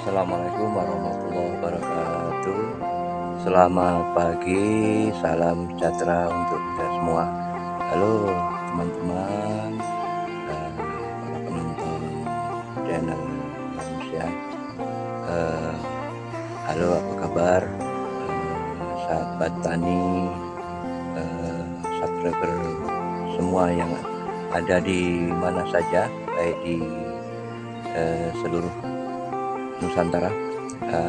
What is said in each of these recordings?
Assalamualaikum warahmatullahi wabarakatuh. Selamat pagi, salam sejahtera untuk kita semua. Halo teman-teman, para penonton channel manusia. Halo, apa kabar? Sahabat tani, subscriber semua yang ada di mana saja, baik di seluruh Nusantara.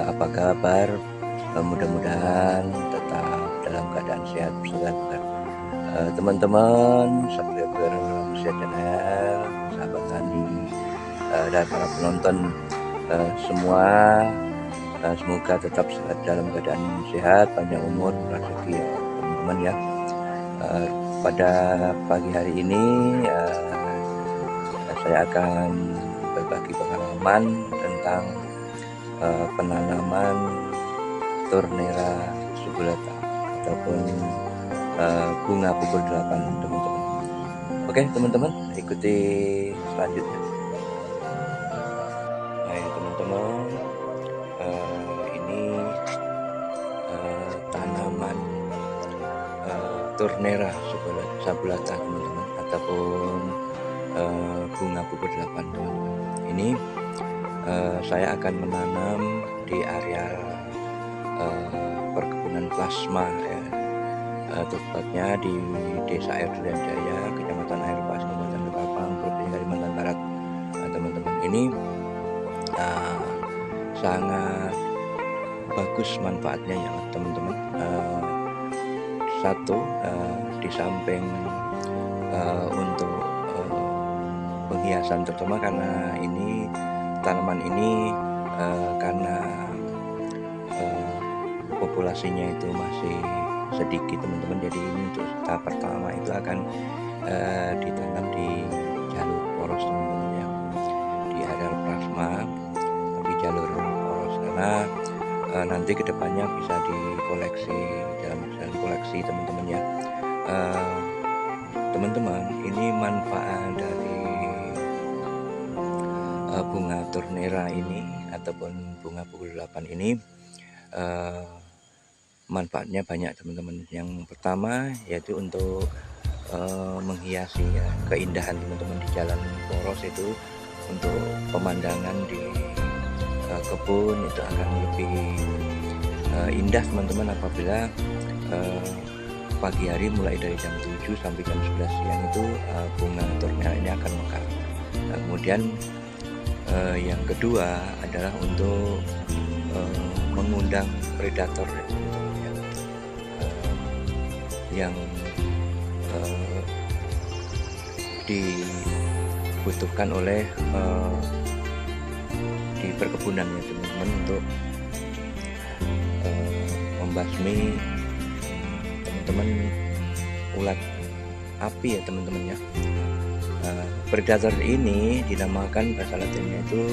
Apa kabar? Mudah-mudahan tetap dalam keadaan sehat bersehat. Teman-teman subscriber manusia channel, sahabat tani, dan para penonton semua, semoga tetap dalam keadaan sehat, panjang umur, rezeki ya teman-teman ya. Pada pagi hari ini saya akan berbagi pengalaman tentang penanaman Tournera subulata ataupun bunga pukul 8 teman-teman. Oke teman-teman, ikuti selanjutnya. Nah teman-teman, ini tanaman Tournera subulata teman-teman, ataupun bunga pukul 8 teman-teman. Ini saya akan menanam di area perkebunan plasma ya, tepatnya di Desa Air Durian Jaya, Kecamatan Airpas, Kabupaten Ketapang, Provinsi Kalimantan Barat. Teman-teman, ini sangat bagus manfaatnya ya teman-teman. Satu, di samping untuk penghiasan, terutama karena ini tanaman ini karena populasinya itu masih sedikit teman-teman, jadi ini untuk tahap pertama itu akan ditanam di jalur poros teman-teman ya, di area plasma tapi jalur poros, karena nanti kedepannya bisa dikoleksi dalam koleksi teman-teman ya. Teman-teman, ini manfaat dari bunga Tournera ini ataupun bunga pukul 8 ini, manfaatnya banyak teman-teman. Yang pertama yaitu untuk menghiasi ya, keindahan teman-teman di jalan poros itu, untuk pemandangan di kebun itu akan lebih indah teman-teman apabila pagi hari mulai dari jam 7 sampai jam 11 siang itu bunga Tournera ini akan mekar. Kemudian yang kedua adalah untuk mengundang predator yang dibutuhkan oleh di perkebunan ya teman-teman, untuk membasmi teman-teman ulat api ya teman-teman ya. Predator ini dinamakan bahasa latinnya itu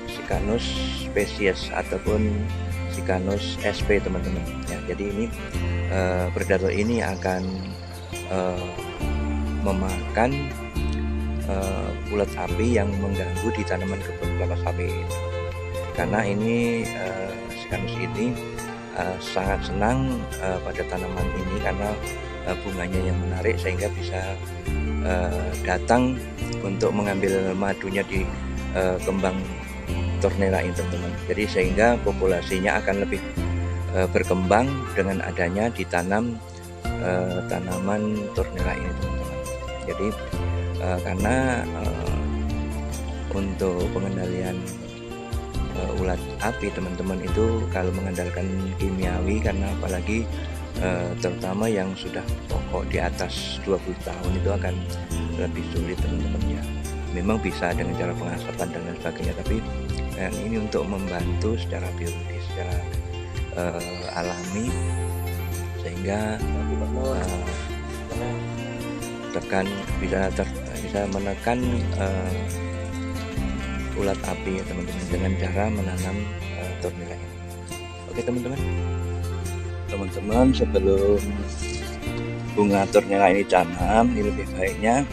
Sicanus species ataupun Sicanus sp teman-teman ya. Jadi ini predator ini akan memakan ulat api yang mengganggu di tanaman kebun kelapa sawit. Karena ini Sicanus ini sangat senang pada tanaman ini karena bunganya yang menarik, sehingga bisa datang untuk mengambil madunya di kembang Tournera ini teman-teman. Jadi sehingga populasinya akan lebih berkembang dengan adanya ditanam tanaman Tournera ini teman-teman. Jadi karena untuk pengendalian ulat api teman-teman itu kalau mengandalkan kimiawi, karena apalagi terutama yang sudah pokok di atas 20 tahun itu akan lebih sulit teman-teman ya. Memang bisa dengan cara pengasapan dan lain sebagainya, tapi ini untuk membantu secara biologis, secara alami, sehingga bisa menekan ulat api ya teman-teman, dengan cara menanam tornilai ini. Oke teman-teman, sebelum bunga tornilai ini tanam, ini lebih baiknya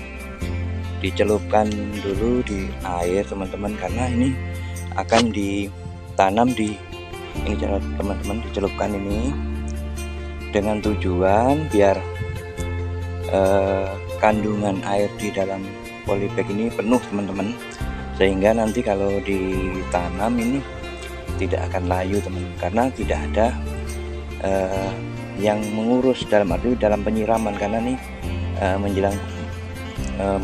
dicelupkan dulu di air teman-teman, karena ini akan ditanam di ini. Cara teman-teman dicelupkan ini dengan tujuan biar kandungan air di dalam polybag ini penuh teman-teman, sehingga nanti kalau ditanam ini tidak akan layu teman-teman, karena tidak ada yang mengurus dalam arti dalam penyiraman, karena nih menjelang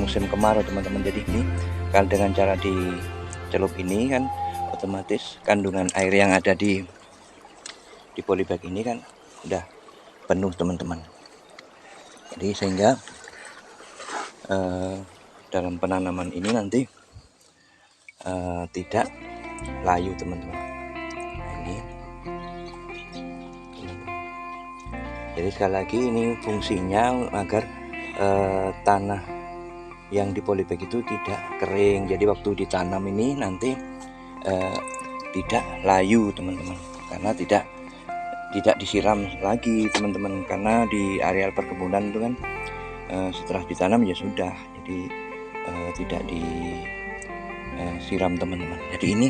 musim kemarau teman-teman. Jadi ini kalau dengan cara dicelup ini kan otomatis kandungan air yang ada di polybag ini kan udah penuh teman-teman. Jadi sehingga dalam penanaman ini nanti tidak layu teman-teman. Nah, ini jadi sekali lagi ini fungsinya agar tanah yang di polybag itu tidak kering. Jadi waktu ditanam ini nanti tidak layu teman-teman, karena tidak disiram lagi teman-teman, karena di areal perkebunan itu kan setelah ditanam ya sudah, jadi tidak disiram teman-teman. Jadi ini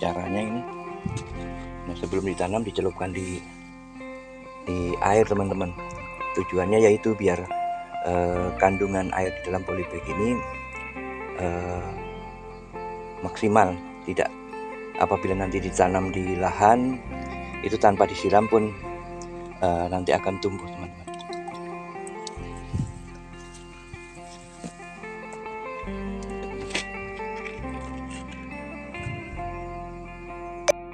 caranya ini. Nah, sebelum ditanam dicelupkan di air teman-teman. Tujuannya yaitu biar kandungan air di dalam polybag ini maksimal. Tidak, apabila nanti ditanam di lahan itu tanpa disiram pun nanti akan tumbuh teman-teman.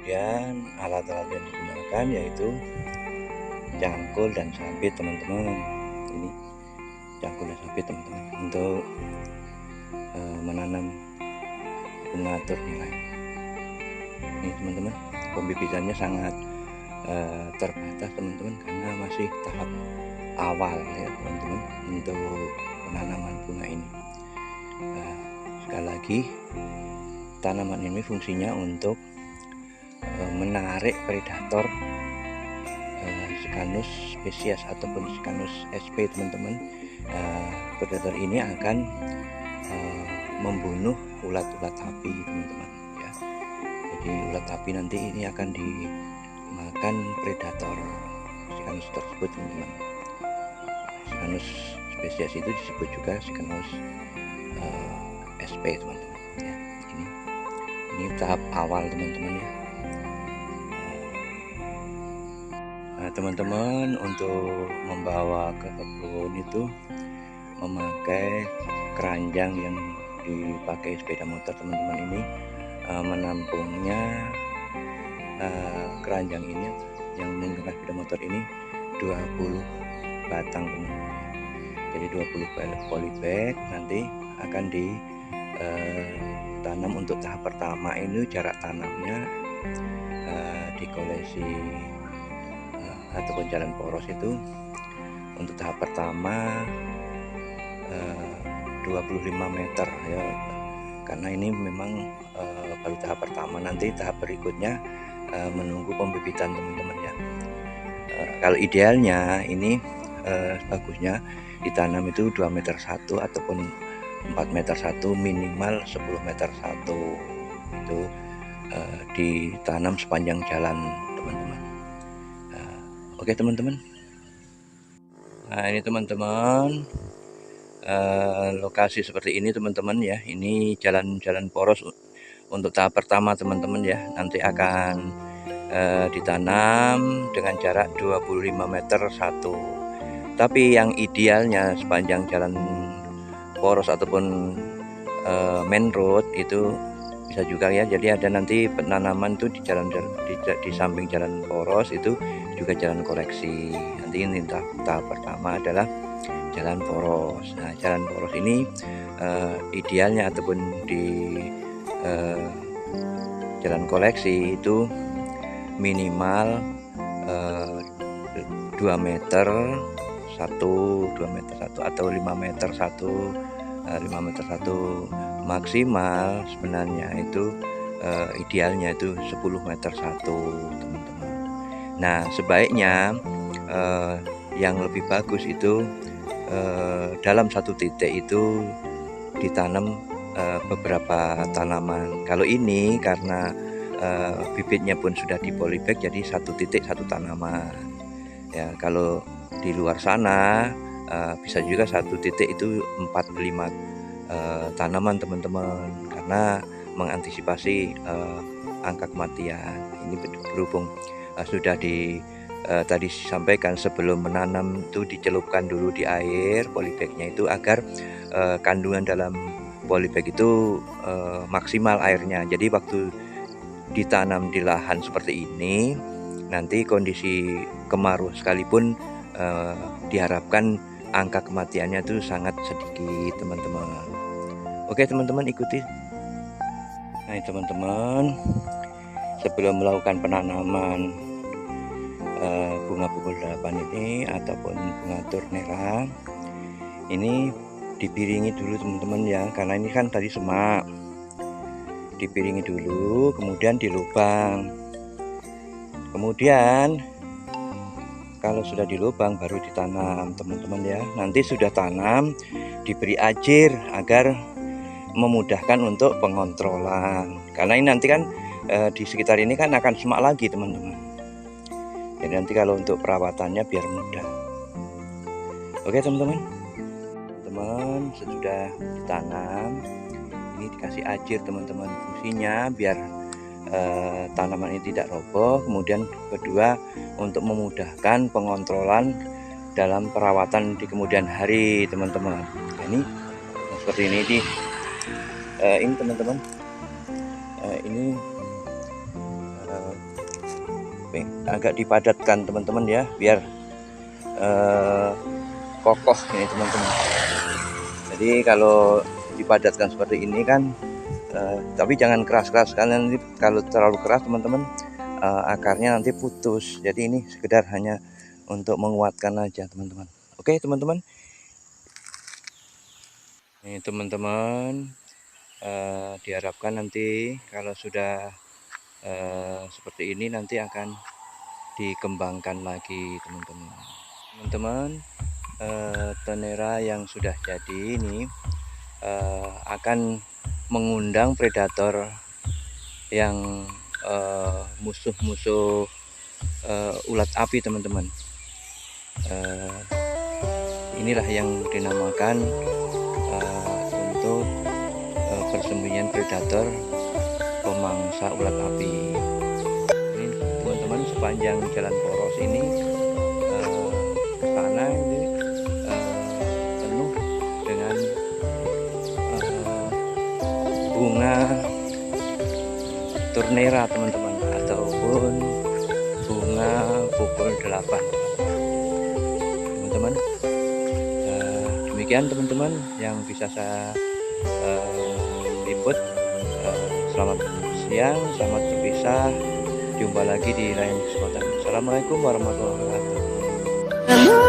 Kemudian alat-alat yang digunakan yaitu cangkul dan sabit teman-teman. Ini cangkul dan sabit teman-teman untuk menanam bunga tornilai ini teman-teman. Pembibitannya sangat terbatas teman-teman, karena masih tahap awal ya teman-teman untuk penanaman bunga ini. Sekali lagi, tanaman ini fungsinya untuk menarik predator Sikanus spesies ataupun Sikanus sp teman-teman. Predator ini akan membunuh ulat-ulat api teman-teman ya. Jadi ulat api nanti ini akan dimakan predator Sikanus tersebut teman-teman. Sikanus spesies itu disebut juga Sikanus sp teman-teman ya. Ini tahap awal teman-teman ya. Nah, teman-teman untuk membawa ke kebun itu memakai keranjang yang dipakai sepeda motor teman-teman. Ini menampungnya keranjang ini yang menggunakan sepeda motor ini 20 batang teman-teman. Jadi 20 polybag nanti akan ditanam. Untuk tahap pertama ini jarak tanamnya di kolesi ataupun jalan poros itu untuk tahap pertama 25 meter ya, karena ini memang baru tahap pertama. Nanti tahap berikutnya menunggu pembibitan teman-teman ya. Kalau idealnya ini bagusnya ditanam itu 2 meter 1 ataupun 4 meter 1, minimal 10 meter 1 itu ditanam sepanjang jalan teman-teman. Oke teman-teman, nah ini teman-teman lokasi seperti ini teman-teman ya. Ini jalan poros untuk tahap pertama teman-teman ya. Nanti akan ditanam dengan jarak 25 meter 1. Tapi yang idealnya sepanjang jalan poros ataupun main road itu bisa juga ya. Jadi ada nanti penanaman tuh di di samping jalan poros itu juga jalan koleksi. Nanti ini tahap pertama adalah jalan poros. Nah, jalan poros ini idealnya ataupun di jalan koleksi itu minimal 2 meter satu, 2 meter satu, atau 5 meter satu, 5 meter satu. Maksimal sebenarnya itu idealnya itu 10 meter satu, teman-teman. Nah, sebaiknya yang lebih bagus itu dalam satu titik itu ditanam beberapa tanaman. Kalau ini karena bibitnya pun sudah di polybag, jadi satu titik satu tanaman. Ya, kalau di luar sana bisa juga satu titik itu 4-5 tanaman, teman-teman, karena mengantisipasi angka kematian. Ini berhubung sudah tadi sampaikan, sebelum menanam itu dicelupkan dulu di air polybagnya itu agar kandungan dalam polybag itu maksimal airnya. Jadi waktu ditanam di lahan seperti ini, nanti kondisi kemarau sekalipun diharapkan angka kematiannya itu sangat sedikit, teman-teman. Oke, teman-teman, ikuti. Nah, teman-teman, sebelum melakukan penanaman bunga pukul 8 ini ataupun bunga turnera, ini dipiringi dulu, teman-teman ya, karena ini kan tadi semak. Dipiringi dulu, kemudian dilubang. Kemudian kalau sudah dilubang baru ditanam, teman-teman ya. Nanti sudah tanam diberi air agar memudahkan untuk pengontrolan, karena ini nanti kan di sekitar ini kan akan semak lagi, teman-teman. Jadi nanti kalau untuk perawatannya biar mudah. Oke, teman-teman, sesudah ditanam ini dikasih air, teman-teman. Fungsinya biar tanaman ini tidak roboh. Kemudian kedua, untuk memudahkan pengontrolan dalam perawatan di kemudian hari, teman-teman. Nah, ini seperti ini ini teman-teman, ini agak dipadatkan, teman-teman ya, biar kokoh ini, teman-teman. Jadi kalau dipadatkan seperti ini kan, tapi jangan keras-keras, karena nanti kalau terlalu keras, teman-teman, akarnya nanti putus. Jadi ini sekedar hanya untuk menguatkan aja, teman-teman. Oke, teman-teman. Ini, teman-teman, diharapkan nanti kalau sudah seperti ini nanti akan dikembangkan lagi, teman-teman. Teman-teman, turnera yang sudah jadi ini akan mengundang predator yang musuh-musuh ulat api, teman-teman. Inilah yang dinamakan untuk persembunyian predator pemangsa ulat api. Ini, teman-teman, sepanjang jalan poros ini tanah ini penuh dengan bunga turnera, teman-teman, ataupun bunga pukul 8, teman-teman. Demikian, teman-teman, yang bisa saya input. Selamat siang, selamat berpisah. Jumpa lagi di lain kesempatan. Assalamualaikum warahmatullahi wabarakatuh.